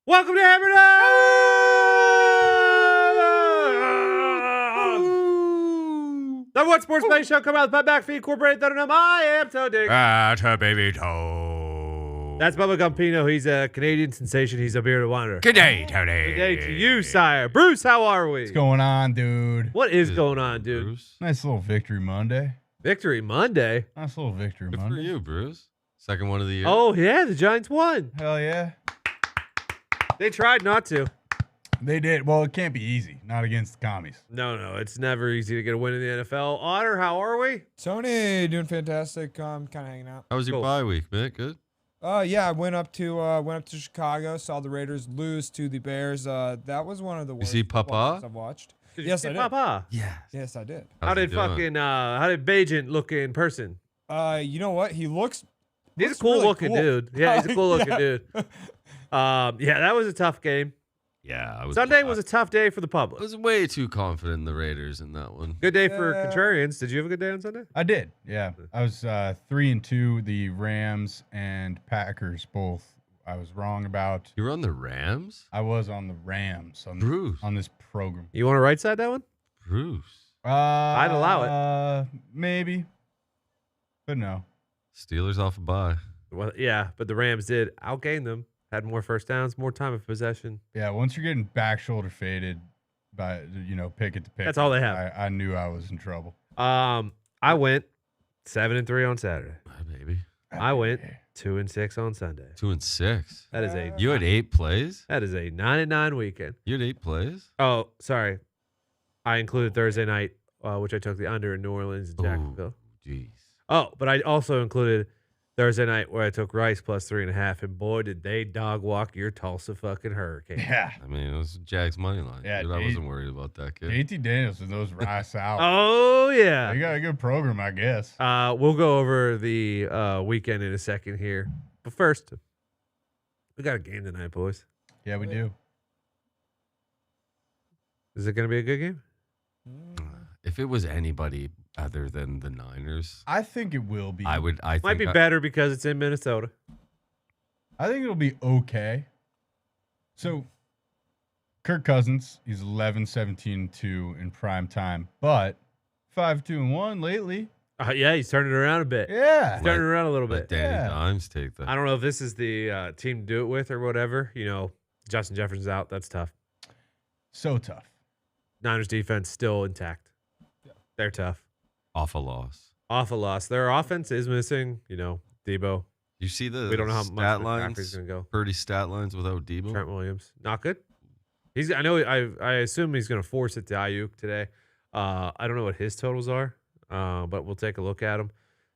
Welcome to Hammer Dahn! The What Sports Betting Show come out with Pat McAfee Incorporated. I am Toe Dick. That's a baby toe. That's Bubba Gumpino. He's a Canadian sensation. He's a bearded wanderer. Good day, Tony. Good day to you, sire. Bruce, how are we? What's going on, dude? What is going on, dude? Bruce? Nice little victory Monday. Victory Monday. Nice little victory Good Monday. for you, Bruce. Second one of the year. Oh, yeah, the Giants won. Hell yeah. They tried not to. They did. Well, it can't be easy. Not against the commies. No, it's never easy to get a win in the NFL. Otter, how are we? Tony, doing fantastic. Kind of hanging out. How was your Cool. bye week, man? Good. Yeah, I went up to Chicago, saw the Raiders lose to the Bears. That was one of the worst see Papa? football games I've watched. Did Yes, you I see did. Papa? Yeah. Yes, I did. How did Bajent look in person? You know what? He looks. He's a looks cool really looking cool. dude. Yeah, he's a cool looking Yeah. dude. Yeah, that was a tough game. Yeah. Sunday was a tough day for the I public. was way too confident in the Raiders in that one. Good day for Yeah. contrarians. Did you have a good day on Sunday? I did. Yeah. I was 3-2. The Rams and Packers both. I was wrong about. You were on the Rams? I was on the Rams Bruce. on this program. You want to right side that one? Bruce. I'd allow it. Maybe. But no. Steelers off a bye. Well, yeah, but the Rams did outgain them. Had more first downs, more time of possession. Yeah, once you're getting back shoulder faded by, picket to picket. That's all they have. I knew I was in trouble. I went 7-3 on Saturday. My baby. I went 2-6 on Sunday. 2-6. That is a You had 8 plays? that is a 9-9 weekend. You had 8 plays? Oh, sorry. I included Thursday night, which I took the under in New Orleans and Jacksonville. Jeez. Oh, but I also included Thursday night where I took Rice plus 3.5, and boy, did they dog walk your Tulsa fucking Hurricane. Yeah. I mean, it was Jags money line. Yeah, Dude, I wasn't worried about that kid. JT Daniels and those Rice out. Oh, yeah. They got a good program, I guess. We'll go over the weekend in a second here. But first, we got a game tonight, boys. Yeah, we do. Is it going to be a good game? If it was anybody other than the Niners, I think it will be. I Might think be better because it's in Minnesota. I think it'll be okay. So, Kirk Cousins, he's 11-17-2 in prime time, but 5-2-1 lately. Yeah, he's turning it around a bit. Yeah. He's turning it around a little Let bit. Danny Yeah. Dimes take that. I don't know if this is the team to do it with or whatever. Justin Jefferson's out. That's tough. So tough. Niners defense still intact. They're tough. Off a loss. Off a loss. Their offense is missing, Debo. You see the We don't know how stat much McCaffrey's lines? going to go. Purdy stat lines without Debo. Trent Williams. Not good. I assume he's going to force it to Ayuk today. I don't know what his totals are, but we'll take a look at them.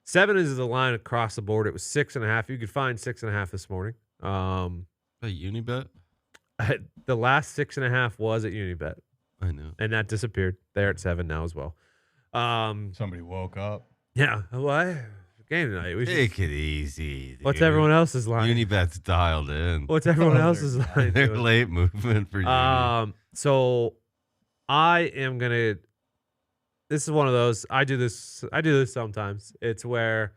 7 is the line across the board. It was 6.5. You could find 6.5 this morning. A Unibet? The last 6.5 was at Unibet, I know. and that disappeared. They're at 7 now as well. Somebody woke up. Yeah. What? Game tonight. We should, Take it easy. what's dude. everyone else's line? Unibet's dialed in. What's everyone Oh, else's line? They're doing? late movement for you. So I am gonna. This is one of those. I do this sometimes. It's where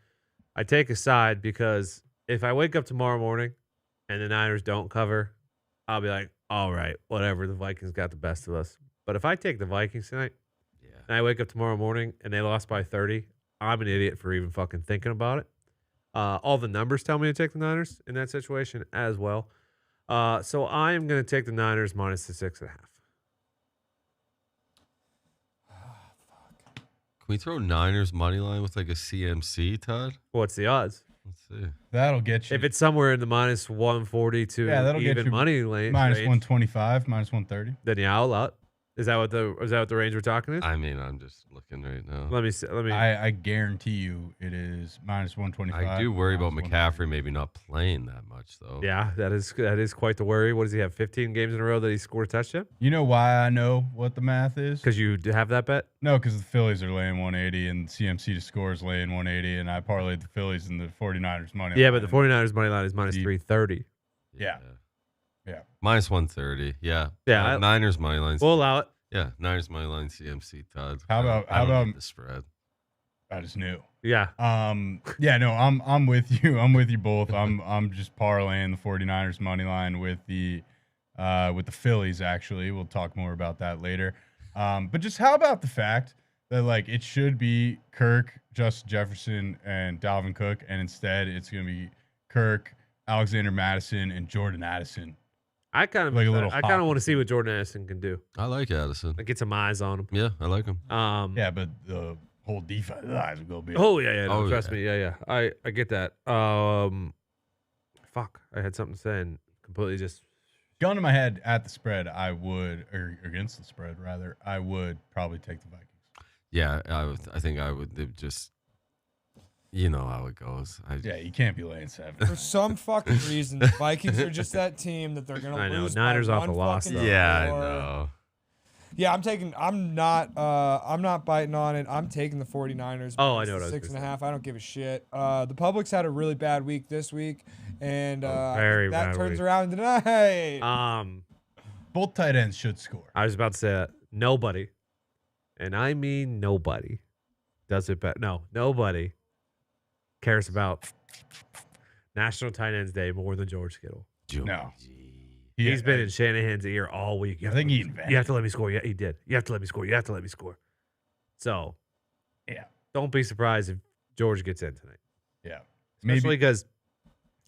I take a side because if I wake up tomorrow morning and the Niners don't cover, I'll be like, all right, whatever. The Vikings got the best of us. But if I take the Vikings tonight Yeah. and I wake up tomorrow morning and they lost by 30, I'm an idiot for even fucking thinking about it. All the numbers tell me to take the Niners in that situation as well. So I am going to take the Niners minus the 6.5. Can we throw Niners money line with like a CMC, Todd? What's the odds? Let's see. That'll get you. If it's somewhere in the minus 140 to that'll get even you money lane, minus range, 125, minus 130. then yeah, I'll allow it. Is that what the range we're talking is? I mean, I'm just looking right now. Let me see. I guarantee you it is minus 125. I do worry about minus McCaffrey 130. maybe not playing that much, though. yeah, that is quite the worry. What does he have? 15 games in a row that he scored a touchdown? You know why I know what the math is? Because you have that bet. No, because the Phillies are laying 180 and CMC to score is laying 180, and I parlayed the Phillies and the 49ers money. Yeah, line. but the 49ers money line is minus Deep. 330. Yeah. Yeah. Minus 130. Yeah. Yeah, Niners money line. We'll allow it. Yeah. Niners money line CMC, Todd. How about- I don't how about- need the spread? I just knew. Yeah. Yeah, no, I'm with you. I'm with you both. I'm just parlaying the 49ers money line with the with the Phillies. Actually, we'll talk more about that later. But just how about the fact that like it should be Kirk, Justin Jefferson, and Dalvin Cook, and instead it's going to be Kirk, Alexander Madison, and Jordan Addison. I kind of Like a little I kind of hockey want to see team. what Jordan Addison can do. I like Addison. Like get some eyes on him. Yeah, I like him. Yeah, but the whole defense eyes will go big. Oh yeah, no, Oh, trust yeah. me, yeah. I get that. Fuck, I had something to say and completely just. Gun to my head at the spread, I would, or against the spread rather, I would probably take the Vikings. Yeah, I think I would just, you know how it goes. Yeah, you can't be laying 7. For some fucking reason, the Vikings are just that team that they're gonna I know, lose. Niners by off one a loss, fucking though. Yeah, I score. know. Yeah, I'm not biting on it. I'm taking the 49ers. Oh, I minus know what the I was 6.5. I don't give a shit. The Public's had a really bad week this week, and very that bad turns week. around tonight. Both tight ends should score. I was about to say that nobody, and I mean nobody, does it better. No, nobody cares about National Tight Ends Day more than George Kittle. No. He's been in Shanahan's ear all week. I think he invented You have to let me score. Yeah, he did. You have to let me score. You have to let me score. So, Yeah. don't be surprised if George gets in tonight. Yeah. Especially Maybe. because,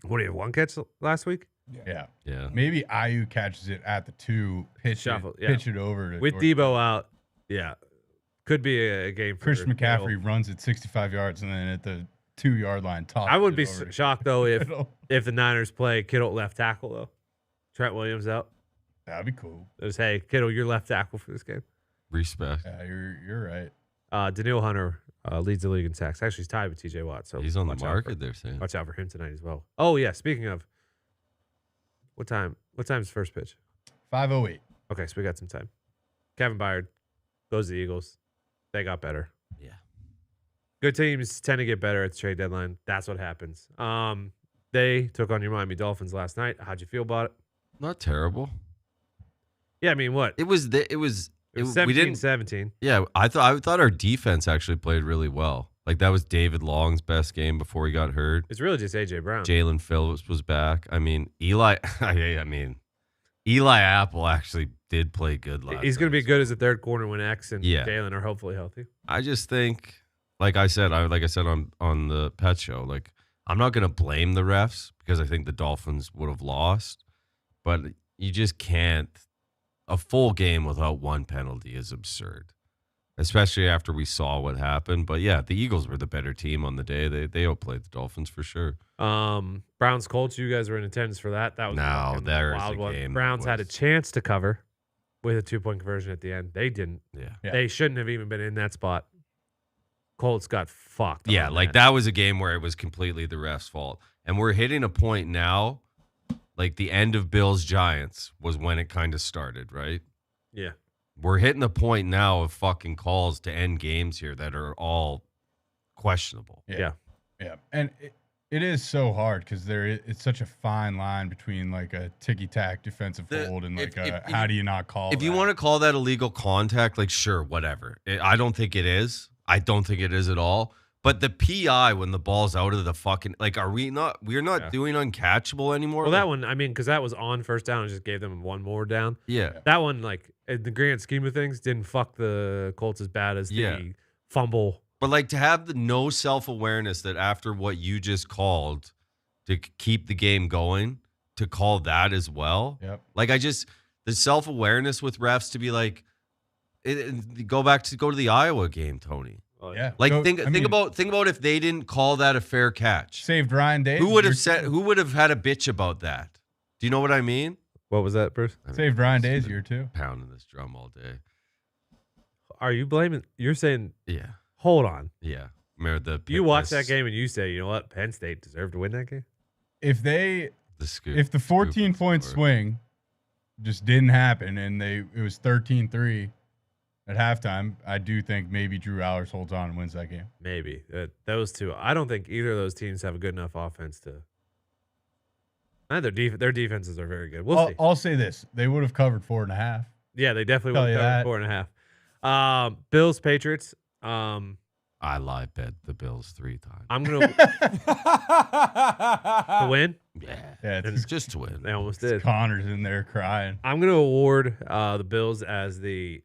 what do you have, one catch last week? Yeah. Yeah. Maybe Ayu catches it at the 2, Shuffle, yeah. pitch it over to With Jordan. Debo out, yeah. Could be a game for Christian Kittle. McCaffrey runs it 65 yards and then at the 2-yard line tosses I wouldn't be it over to shocked, though, Kittle. if the Niners play Kittle left tackle, though. Trent Williams out. That'd be cool. Just, hey, Kittle, you're left tackle for this game. Respect. Yeah, you're right. Daniil Hunter leads the league in sacks. Actually, he's tied with TJ Watt. So He's on the watch out market there, Sam. Watch out for him tonight as well. Oh yeah, speaking of, what time? What time's first pitch? 5:08. Okay, so we got some time. Kevin Byard goes to the Eagles. They got better. Yeah. Good teams tend to get better at the trade deadline. That's what happens. They took on your Miami Dolphins last night. How'd you feel about it? Not terrible. Yeah, I mean, what? It was It was we didn't 17-17. Yeah, I thought our defense actually played really well. Like that was David Long's best game before he got hurt. It's really just AJ Brown. Jalen Phillips was back. I mean, Eli Apple actually did play good last He's going to be night. good as a third corner when X and Yeah. Jalen are hopefully healthy. I just think, like I said on the Pet Show, like I'm not gonna blame the refs because I think the Dolphins would have lost, but you just can't. A full game without one penalty is absurd, especially after we saw what happened. But yeah, the Eagles were the better team on the day. They outplayed the Dolphins for sure. Browns Colts, you guys were in attendance for that. That was No, fucking there's wild a one. game that Browns had a was- chance to cover with a 2-point conversion at the end. They didn't. Yeah. Yeah. They shouldn't have even been in that spot. Colts got fucked. Yeah, on like that was a game where it was completely the refs' fault. And we're hitting a point now, like the end of Bills Giants was when it kind of started, right? Yeah. We're hitting the point now of fucking calls to end games here that are all questionable. Yeah. Yeah. And it is so hard because it's such a fine line between like a ticky-tack defensive hold and like how do you not call If you that? want to call that illegal contact, like sure, whatever. I don't think it is. I don't think it is at all. But the PI when the ball's out of the fucking we're not Yeah. doing uncatchable anymore. Well, Like, that one, I mean, because that was on first down and just gave them one more down. yeah. That one, like, in the grand scheme of things, didn't fuck the Colts as bad as Yeah. the fumble. But like to have the no self-awareness that after what you just called to keep the game going, to call that as well. Yep. Like the self-awareness with refs to be like, go to the Iowa game, Tony. Oh, Yeah. Like Go- think I mean, about if they didn't call that a fair catch. saved Ryan Day. Who would have had a bitch about that? Do you know what I mean? What was that, Bruce? saved Ryan Day's year too? Pounding this drum all day. Are you blaming? You're saying, Yeah. hold on. Yeah. Remember the You watch Pitt- that game and you say, you know what? Penn State deserved to win that game. If the scoop. the 14-point score. swing just didn't happen and it was 13-3 at halftime, I do think maybe Drew Allers holds on and wins that game. Maybe. Those two. I don't think either of those teams have a good enough offense to. Their defenses are very good. We'll see. I'll say this: they would have covered 4.5. Yeah, they definitely Tell would you have that. covered 4.5. Bills, Patriots. I live bet the Bills 3 times. I'm gonna to win. Yeah, it's just to win. They almost did. Connor's in there crying. I'm gonna award the Bills as the.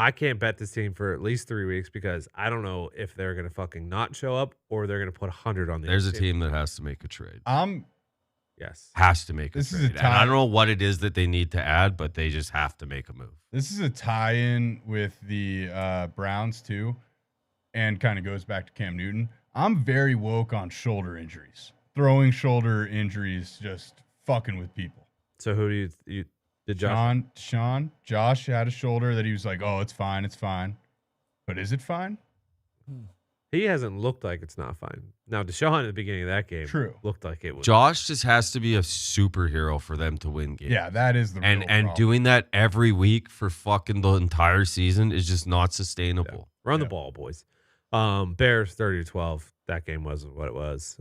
I can't bet this team for at least 3 weeks because I don't know if they're gonna fucking not show up or they're gonna put 100 on the. There's a other team that has to make a trade. Yes. Has to make a This is trade. a And I tie- don't know what it is that they need to add, but they just have to make a move. This is a tie-in with the Browns too, and kind of goes back to Cam Newton. I'm very woke on shoulder injuries, throwing shoulder injuries, just fucking with people. So who do you did Josh? Josh had a shoulder that he was like, oh, it's fine, but is it fine? He hasn't looked like it's not fine. Now Deshaun at the beginning of that game True. looked like it was. Josh just has to be a superhero for them to win games. Yeah, that is the real and problem. doing that every week for fucking the entire season is just not sustainable. Run the Yeah. ball, boys. Bears 30-12. That game wasn't what it was.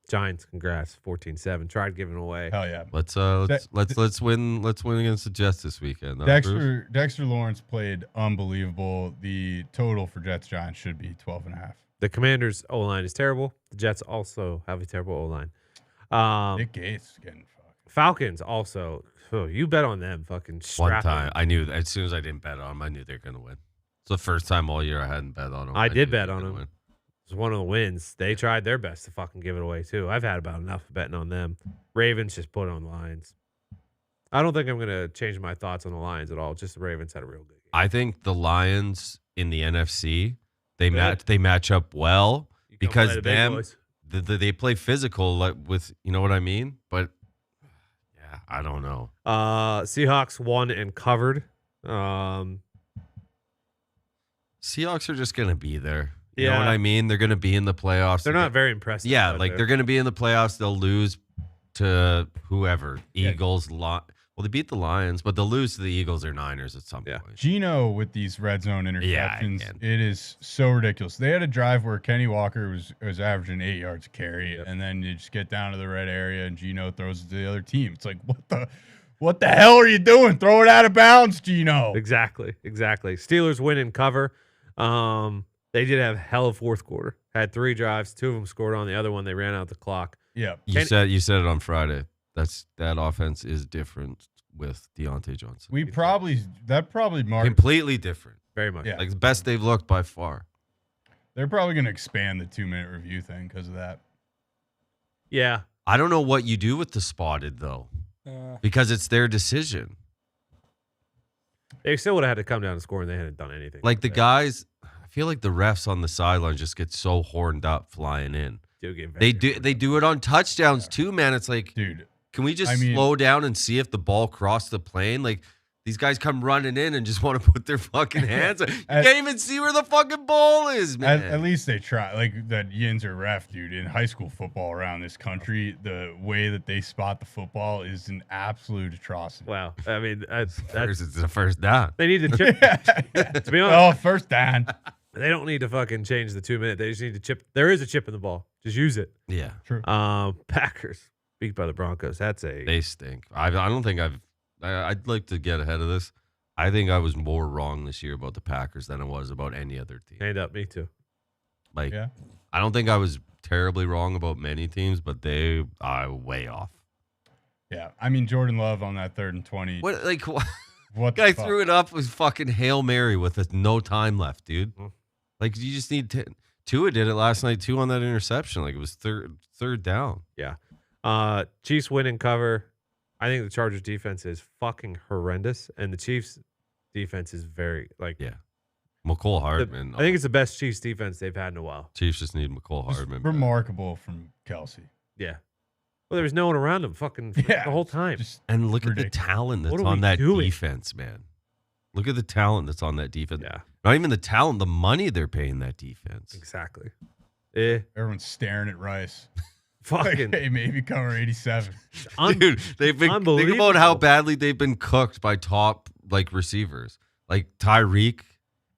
Giants, congrats, 14-7. Tried giving away. Hell yeah. Let's win against the Jets this weekend. Bruce. Dexter Lawrence played unbelievable. The total for Jets Giants should be 12.5. The Commanders' O-line is terrible. The Jets also have a terrible O-line. Nick Gates getting fucked. Falcons also. Oh, you bet on them. Fucking One strap time, in. I knew as soon as I didn't bet on them, I knew they were going to win. It's the first time all year I hadn't bet on them. I did knew bet they were on gonna them. win. It was one of the wins. They tried their best to fucking give it away, too. I've had about enough betting on them. Ravens just put on the Lions. I don't think I'm going to change my thoughts on the Lions at all. Just the Ravens had a real good game. I think the Lions in the NFC they Good. match up well You come because play the big boys. they play physical like with you know what I mean. But yeah, I don't know. Seahawks won and covered. Seahawks are just gonna be there. You know Yeah. what I mean? They're gonna be in the playoffs. They're not very impressive. Yeah, but like they're gonna be in the playoffs. They'll lose to whoever. Yeah. Eagles. Well, they beat the Lions, but they'll lose to the Eagles or Niners at some Yeah. point. Gino with these red zone Yeah, I interceptions, can. it is so ridiculous. They had a drive where Kenny Walker was averaging 8 yards a carry, and then you just get down to the red area and Gino throws it to the other team. It's like, what the hell are you doing? Throw it out of bounds, Gino. Exactly. Steelers win and cover. They did have hell of fourth quarter. Had 3 drives. 2 of them scored on. The other one they ran out the clock. Yeah. You said it on Friday. That offense is different with Deontay Johnson. That probably marked. Completely different. Very much. Yeah. Like the best they've looked by far. They're probably going to expand the 2-minute review thing because of that. Yeah. I don't know what you do with the spotted though, because it's their decision. They still would have had to come down and score, and they hadn't done anything. Like the guys, I feel like the refs on the sideline just get so horned up flying in. They do it on touchdowns too, man. It's like, Dude, can we just I mean- slow down and see if the ball crossed the plane? Like these guys come running in and just want to put their fucking hands. You can't even see where the fucking ball is, man. At least they try. Like that Yinzer ref, dude, in high school football around this country, the way that they spot the football is an absolute atrocity. Wow. I mean, that's It's the first down. they need to chip. To be honest, Oh, first down. they don't need to fucking change the 2-minute. They just need to chip. There is a chip in the ball. Just use it. Yeah, True. Packers beat by the Broncos. That's they stink. I don't think I'd like to get ahead of this. I think I was more wrong this year about the Packers than I was about any other team. hand up. Me too. Like, Yeah. I don't think I was terribly wrong about many teams, but they are way off. Yeah. I mean, Jordan Love on that 3rd and 20. What What guy the fuck? threw it up with fucking Hail Mary with no time left, dude. Mm. Like you just need to. Tua did it last night too on that interception. Like it was third down. Chiefs win and cover. I think the Chargers defense is fucking horrendous, and the Chiefs defense is very like. Yeah. McCole Hardman. I think it's the best Chiefs defense they've had in a while. Chiefs just need McCole Just Hardman. remarkable from Kelsey. Yeah. Well, there was no one around him fucking the whole time. Just And look at ridiculous. the talent that's What are on we that doing? defense, man. Look at the talent that's on that defense. Yeah, Not even the talent, the money they're paying that defense. exactly. everyone's staring at Rice. Like, Fucking hey, maybe cover 87. Dude, they've been think about how unbelievable. badly they've been cooked by top like receivers. Like Tyreek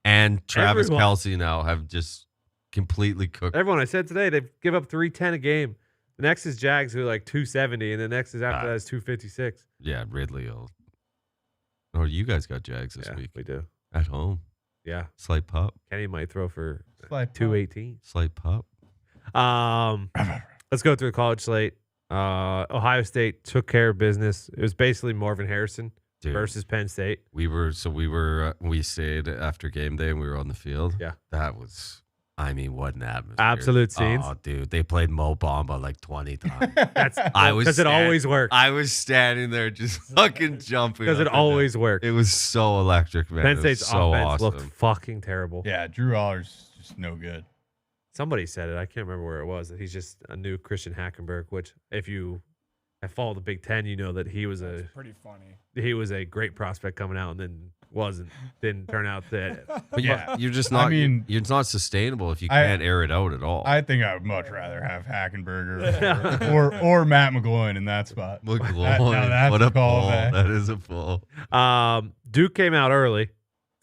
and Travis Everyone. Kelsey now have just completely cooked. everyone I said today, they give up 310 a game. The next is Jags, who are like 270, and the next is after that is 256. Yeah, Ridley. Oh, you guys got Jags this Yeah, week we do. at home. Yeah. Slight pup. Kenny might throw for Slight pup. 218. Slight pup. Let's go through the college slate. Ohio State took care of business. It was basically Marvin Harrison Dude. versus Penn State. We stayed after game day and we were on the field. Yeah. That was, I mean, what an atmosphere. Absolute scenes. Oh, dude. They played Mo Bamba like 20 times. That's I was because it always works. I was standing there just fucking jumping. Because it up and down. always works. It was so electric, man. Penn It was State's so offense awesome. looked fucking terrible. Yeah, Drew Aller's just no good. Somebody said it. I can't remember where it was. That he's just a new Christian Hackenberg. Which, if you have followed the Big Ten, you know that he was That's pretty funny. a great prospect coming out and then didn't turn out that. But Yeah. you're just not. I mean, it's not sustainable if you I- can't air it out at all. I think I would much rather have Hackenberger or Matt McGloin in that spot. McGloin, now that's what a a call pull. back. That is a pull. Duke came out early.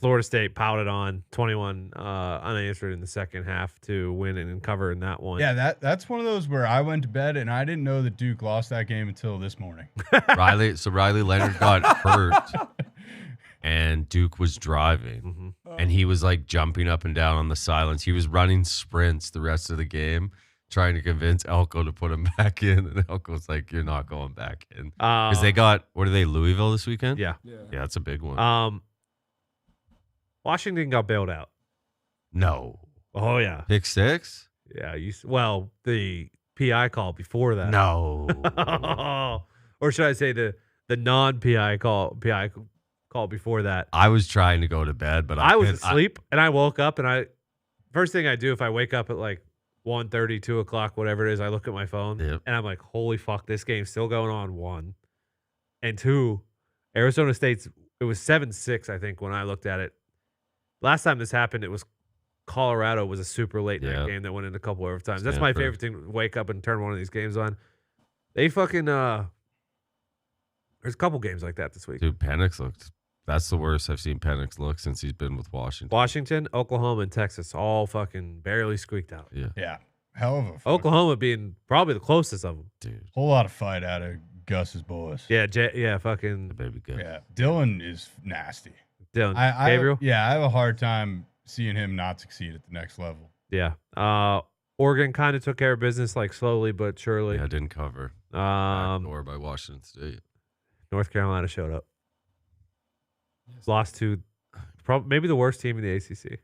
Florida State pouted on 21 unanswered in the second half to win and cover in that one. Yeah, that's one of those where I went to bed and I didn't know that Duke lost that game until this morning. Riley Leonard got hurt, and Duke was driving, and he was like jumping up and down on the sidelines. He was running sprints the rest of the game, trying to convince Elko to put him back in, and Elko's like, "You're not going back in," because they got what are they Louisville this weekend? Yeah. Yeah, that's a big one. Washington got bailed out. No, Oh yeah, pick six. yeah. Well, the PI call before that. No, Or should I say the non-PI call before that? I was trying to go to bed, but I was couldn't- asleep and I woke up and first thing I do if I wake up at like 1:30, 2 o'clock, whatever it is, I look at my phone Yep. and I'm like, holy fuck, this game's still going on. 1 and 2, Arizona State's. It was 7-6, I think, when I looked at it. Last time this happened, it was Colorado was a super late night Yeah. game that went into a couple overtimes. That's my Stanford. favorite thing to wake up and turn one of these games on. They fucking there's a couple games like that this week. dude, Penix looked. That's the worst I've seen Penix look since he's been with Washington. Washington, Oklahoma, and Texas all fucking barely squeaked out. Yeah, Yeah, hell of a Oklahoma being probably the closest of them. dude, whole lot of fight out of Gus's boys. Yeah, fucking the baby good. Yeah, Dylan is nasty. Dylan I Gabriel. yeah, I have a hard time seeing him not succeed at the next level. Yeah. Oregon kind of took care of business, like slowly but surely. Yeah, didn't cover. Or by Washington State. North Carolina showed up. Lost to maybe the worst team in the ACC,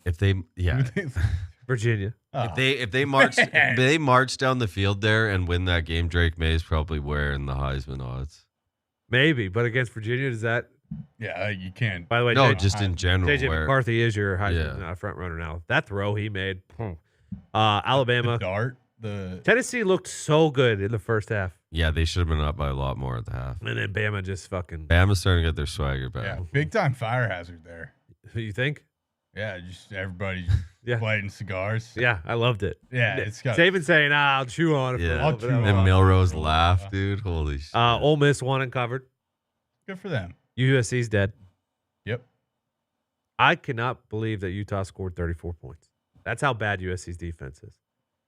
If they, yeah, Virginia. Oh. if they march down the field there and win that game, Drake May is probably wearing the Heisman odds. Maybe, but against Virginia, does that? Yeah, you can't. By the way, No, J- just in general. JJ where, McCarthy is your Heisman Yeah. front runner now. That throw he made. Alabama, The dart. The Tennessee looked so good in the first half, yeah, they should have been up by a lot more at the half. and then Bama just fucking. Bama's starting to get their swagger back. yeah, big time fire hazard there. You think? Yeah, just everybody Yeah. lighting cigars. Yeah, I loved it. Yeah, it's got Saban saying, "I'll chew on it." For a Yeah. little I'll bit." chew on And it. Milrose laughed, dude. Holy shit. Ole Miss won and covered. good for them. USC's dead. Yep. I cannot believe that Utah scored 34 points. That's how bad USC's defense is.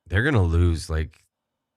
They're going to lose, like,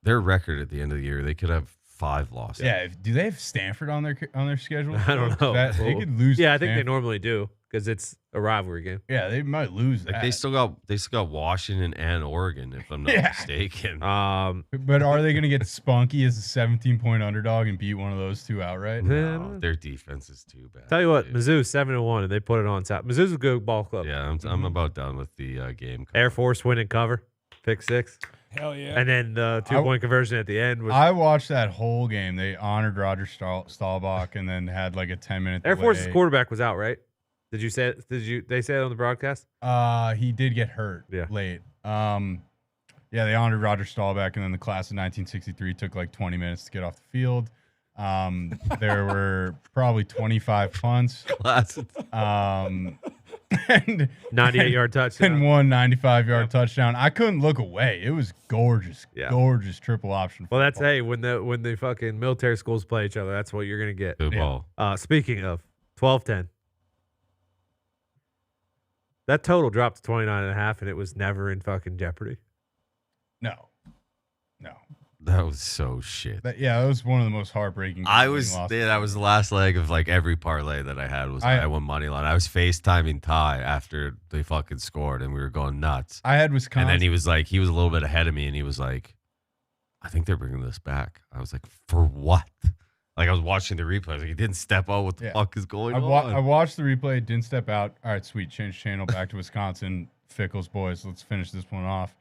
their record at the end of the year. They could have 5 losses. Yeah. Do they have Stanford on their schedule? I don't know. They could lose. Yeah, to I think they Stanford. normally do because it's a rivalry game. Yeah, they might lose Like, that. they still got Washington and Oregon, if I'm not Yeah. mistaken. But are they going to get spunky as a 17-point underdog and beat one of those two outright? No, their defense is too bad. Tell you what, dude. Mizzou's 7-1, and they put it on top. Mizzou's a good ball club. Yeah, I'm about done with the game. Air Force win and cover, pick 6, Hell yeah. and then the 2-point conversion at the end was I watched that whole game. They honored Roger Staubach and then had like a 10-minute Air Force's delay. quarterback was out, right? Did you say it? They say it on the broadcast? He did get hurt Yeah. late. Yeah, they honored Roger Staubach, and then the class of 1963 took like 20 minutes to get off the field. There were probably 25 punts. And 98-yard touchdown. and one 95-yard touchdown. I couldn't look away. It was gorgeous, Yeah. gorgeous triple option. Well, that's football. hey, when the fucking military schools play each other, that's what you're gonna get. Good ball. Speaking of 12-10, that total dropped to 29.5, and it was never in fucking jeopardy. No. That was so shit. That was one of the most heartbreaking. I games was we lost. that was the last leg of like every parlay that I had was Iowa money line. I was FaceTiming Ty after they fucking scored, and we were going nuts. I had Wisconsin. And then he was a little bit ahead of me, and he was like, "I think they're bringing this back." I was like, "For what?" Like I was watching the replay. I was like, he didn't step out. What the fuck is going on? I watched the replay. Didn't step out. All right, sweet. Change channel. Back to Wisconsin. Fickles boys. Let's finish this one off.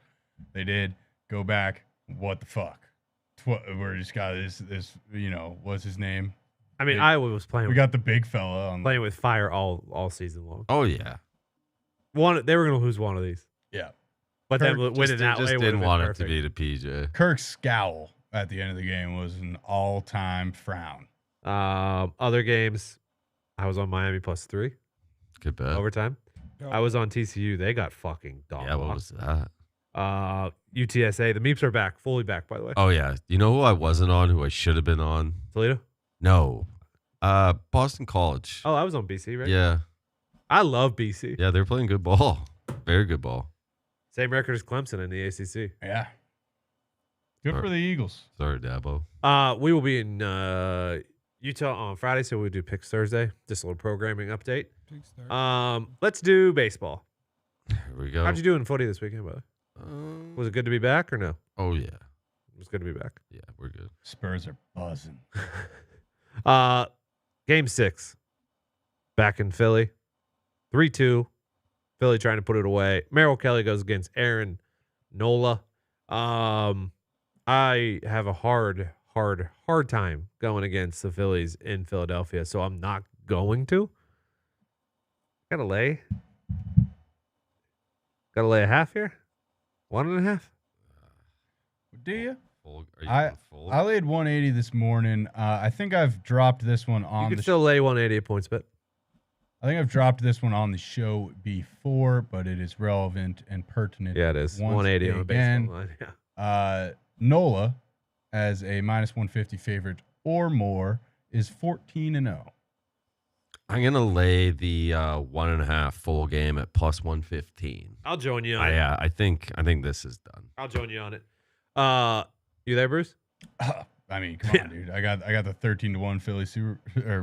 They did. Go back. What the fuck? We're just got this. What's his name? I mean, Iowa was playing. We got the big fella on playing with fire all season long. Oh yeah. They were going to lose one of these. Yeah. But then winning that way just would didn't have want been it to perfect. be the PJ. Kirk's scowl at the end of the game was an all-time frown. Other games, I was on Miami +3 Good bet. overtime. I was on TCU. They got fucking dog. Yeah, what was that? UTSA. The Meeps are back, fully back, by the way. Oh yeah. You know who I wasn't on? Who I should have been on? Toledo. No. Boston College. Oh, I was on BC, right? Yeah. I love BC. Yeah, they're playing good ball. Very good ball. Same record as Clemson in the ACC. Yeah. Good for the Eagles. Sorry, Dabo. We will be in Utah on Friday, so we'll do picks Thursday. Just a little programming update. Let's do baseball. Here we go. How'd you do in footy this weekend, by the way? Was it good to be back or no? Oh yeah. It was good to be back. Yeah, we're good. Spurs are buzzing. Game 6. Back in Philly. 3-2. Philly trying to put it away. Merrill Kelly goes against Aaron Nola. I have a hard time going against the Phillies in Philadelphia, so I'm not going to. Gotta lay a half here. 1.5. Do you? Full, are you full? I laid 180 this morning. I think I've dropped this one on. You can still lay 180 at points bet. I think I've dropped this one on the show before, but it is relevant and pertinent. Yeah, it is. once 180 on the again. baseball line. Yeah. Nola, as a -150 favorite or more, is 14-0. I'm gonna lay the 1.5 full game at +115. I'll join you on it. I think this is done. I'll join you on it. You there, Bruce? I mean, come on, dude. I got the 13-1 Philly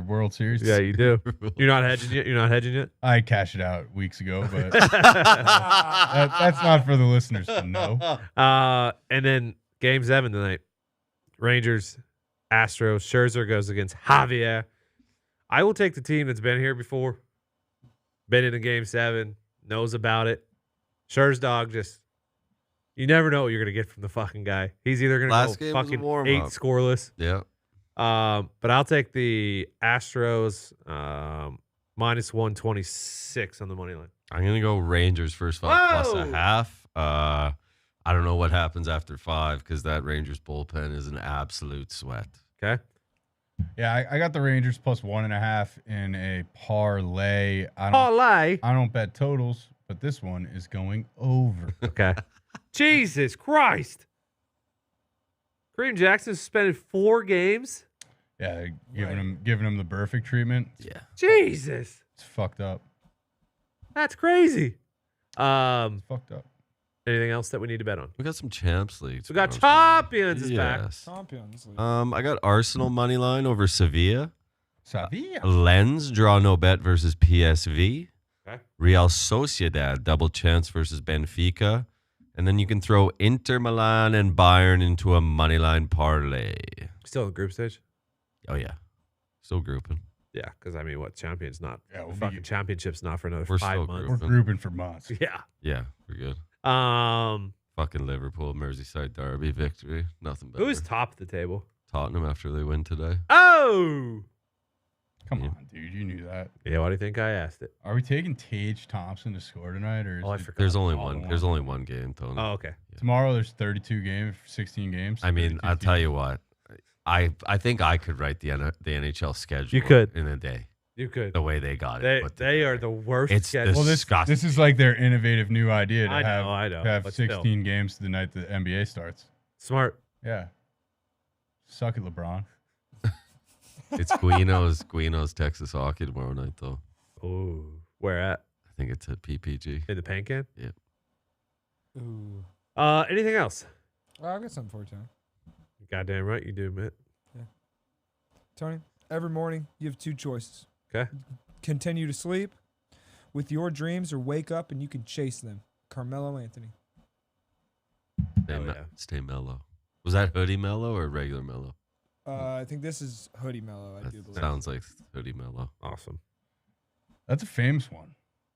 World Series. Yeah, you do. You're not hedging yet. You're not hedging yet. I cashed it out weeks ago, but that's not for the listeners to know. And then Game 7 tonight. Rangers, Astros. Scherzer goes against Javier. I will take the team that's been here before, been in a Game 7, knows about it. Scherzer dog just, you never know what you're gonna get from the fucking guy. He's either gonna Last go game was a fucking 8 warm-up. scoreless. Yeah. But I'll take the Astros -126 on the money line. I'm gonna go Rangers first 5 Whoa! +1/2. I don't know what happens after 5 because that Rangers bullpen is an absolute sweat. Okay. Yeah, I got the Rangers +1.5 in a parlay. Parlay. I don't bet totals, but this one is going over. Okay. Jesus Christ. Kareem Jackson suspended 4 games. Yeah, giving him the perfect treatment. Yeah. Jesus. It's fucked up. That's crazy. It's fucked up. Anything else that we need to bet on? We got some champs leagues. We got tomorrow. Champions is back. Yes. Champions League. I got Arsenal money line over Sevilla. Sevilla. Lens draw no bet versus PSV. Okay. Real Sociedad double chance versus Benfica. And then you can throw Inter Milan and Bayern into a money line parlay. Still in the group stage? Oh yeah. Still grouping. Yeah, because I mean, what champions not? Yeah, we'll Fucking be- championship's not for another We're 5 still months. We're grouping. grouping for months. Yeah. Yeah, we're good. Um, Fucking Liverpool, Merseyside derby victory. Nothing better. who is top of the table? Tottenham after they win today. Oh, Come Yeah. on, dude. You knew that. yeah. Why do you think I asked it? Are we taking Tage Thompson to score tonight, or is Oh, I it forgot. There's only all one. in There's only one game, Tony. Oh, okay. tomorrow? There's 32 games, 16 games. I mean, 32 I'll tell teams. you what. I think I could write the NHL schedule. You could. in a day. You could. The way they got They it. put they are together. the worst. It's schedule. Well, disgusting. this is like their innovative new idea to I have know, to have but still. 16 games the night the NBA starts. Smart. Yeah. Suck it, LeBron. It's Guino's Texas hockey tomorrow night, though. Oh, where at? I think it's at PPG. In the pan can? Ooh. Anything else? Well, I'll get something for you, Tony. Goddamn right you do, Mitt. Tony, every morning you have two choices. Okay. Continue to sleep with your dreams or wake up and you can chase them. Carmelo Anthony. Stay mellow. Was that hoodie mellow or regular mellow? I think this is Hoodie Mellow, I do believe. Sounds like hoodie mellow. Awesome. That's a famous one.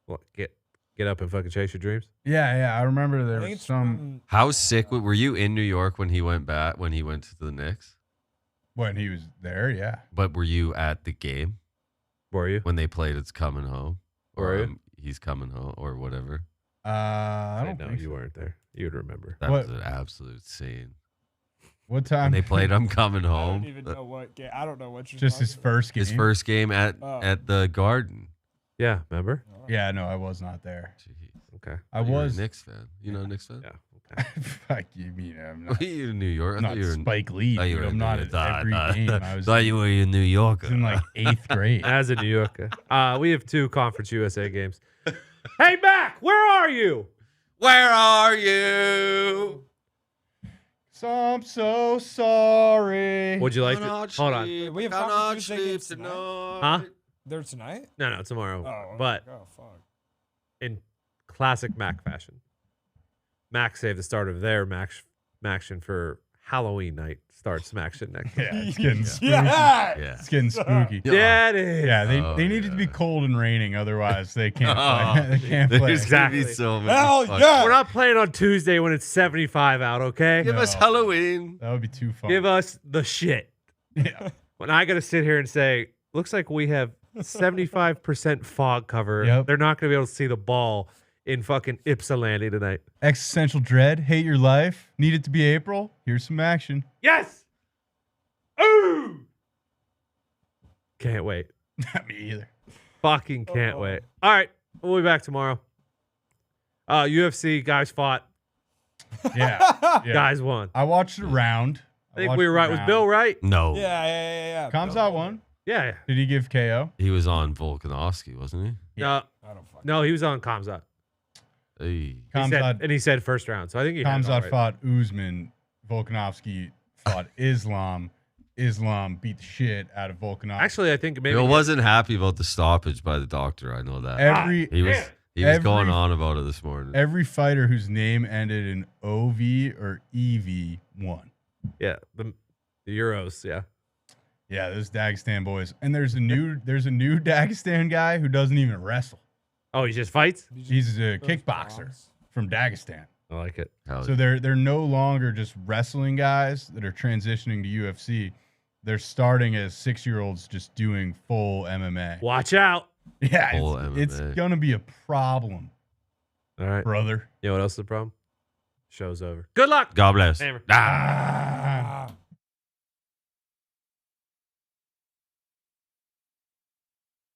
What? Get up and fucking chase your dreams. Yeah. I remember I there think was it's some from- How sick were you in New York when he went to the Knicks? when he was there. Yeah. But were you at the game Were you? when they played It's Coming Home? Were you? He's Coming Home or whatever. I don't know think you so. weren't there. You'd remember. That What- was an absolute scene. What When time? they played I'm Coming I Home. don't even know what game. I don't know what you're Just his talking about. first game. His first game at the Garden. Yeah, remember? Yeah, no, I was not there. Jeez. Okay. I You're was. a Knicks fan. You know a Knicks fan? Yeah. Okay. Fuck you, mean I'm Were not. you in New York? I I'm thought not you were in Spike Lee. thought you Dude. were I'm in not New at York. every game. I was thought you were in New York. in like 8th grade. As a New Yorker. We have 2 Conference USA games. Hey, Mac, where are you? Where are you? So I'm so sorry. Would you like Cannot to? Hold on. sleep, We have cannot Conference USA sleep games tonight? Huh? They're tonight? No, tomorrow. Oh, But oh fuck. in classic Mac fashion, Mac saved the start of their Maction for Halloween night. Starts Maction next. Yeah, it's getting spooky. Yeah. Yeah. It's getting spooky. Yeah, it is. Yeah, Oh, they need it to be yeah. cold and raining, otherwise they can't Oh, play. They can't play. There's gonna be Exactly. so many. Hell fucking- yeah. We're not playing on Tuesday when it's 75 out, okay? Give us No. Halloween. That would be too fun. Give us the shit. Yeah. When I got to sit here and say, looks like we have 75% fog cover. Yep. They're not going to be able to see the ball in fucking Ypsilanti tonight. Existential dread, hate your life, need it to be April. Here's some action. Yes! Ooh! Can't wait. Not me either. Fucking can't wait. All right. We'll be back tomorrow. UFC guys fought. Yeah. yeah. Guys won. I watched it round. I think we were right. Was Bill right? No. Yeah. Kamzat won. Yeah. Did he give KO? He was on Volkanovski, wasn't he? No, I don't fuck. no, he was on Kamzat. Hey. He said first round. So I think he had it all Kamzat right. fought Usman. Volkanovski fought Islam. Islam beat the shit out of Volkanovski. Actually, I think maybe Bill wasn't happy about the stoppage by the doctor. I know that. every He was Every- going on about it this morning. every fighter whose name ended in OV or EV won. yeah, the Euros. Yeah. Yeah, those Dagestan boys. And there's a new Dagestan guy who doesn't even wrestle. Oh, he just fights. He's a kickboxer from Dagestan. I like it. Hell So they're no longer just wrestling guys that are transitioning to UFC. They're starting as 6-year-olds just doing full MMA. Watch out. Yeah, Full it's MMA. gonna be a problem, All right. brother. You know what else is the problem? Show's over. Good luck. God bless. Hammer. Ah.